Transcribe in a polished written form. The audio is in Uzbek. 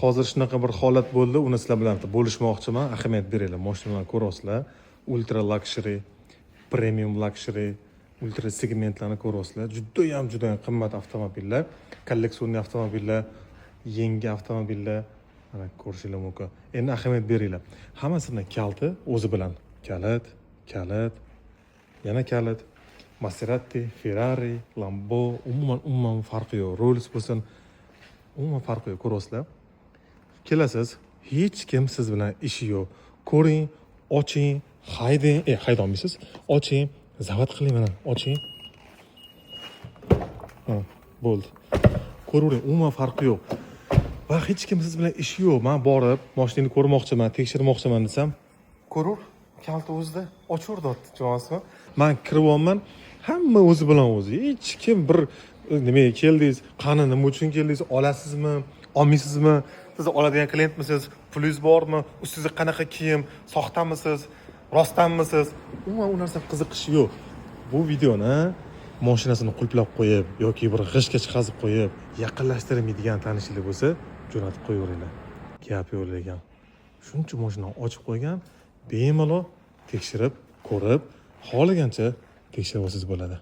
hozir shunaqa bir holat bo'ldi, uni sizlar bilan bo'lishmoqchiman. Ahamiyat beringlar. Mashinani ko'rasizlar. Ultra luxury, premium luxury, ultra segmentlarni ko'rasizlar. Juda ham qimmat avtomobillar, kolleksionniy avtomobillar, yangi avtomobillar. Mana ko'rishingiz mumkin. Endi ahamiyat beringlar. Hammasini kaliti o'zi bilan. Kalit, yana kalit. Maserati, Ferrari, Lambo, umuman farqi yo'q. Rolls bo'lsin, umuman farqi yo'q, ko'rasizlar. Kelasiz, hech kim siz bilan ishi yo'q. Ko'ring, oching, haydang, haydolmaysiz. Oching, zavat qiling mana, oching. Bo'ldi. Ko'ravering, umuman farqi yo'q. Va hech kim siz bilan ishi yo'q. Men borib, mashinani ko'rmoqchiman, tekshirmoqchiman desam, ko'raver, kaliti o'zida ochaverdi, tushunasizmi? Men kiryapman, hamma o'zi bilan o'zi. Hech kim bir nimaga keldingiz, qani nima uchun keldingiz, olasizmi, olmaysizmi, siz oladigan klientmisiz, pulingiz bormi, ustingizda qanaqa kiyim, soxtamisiz, rostdanmisiz, umuman u narsa qiziqishi yo'q. Bu videoni mashinasini qulplab qo'yib yoki bir g'ishga chiqazib qo'yib, yaqinlashtirmaydigan tanishinglar bo'lsa, jo'natib qo'yaveringlar. Gap yo'q lekin. Shuncha mashinani ochib qo'ygan, bemalol tekshirib, ko'rib, xohlagancha tekshirib olsangiz bo'ladi.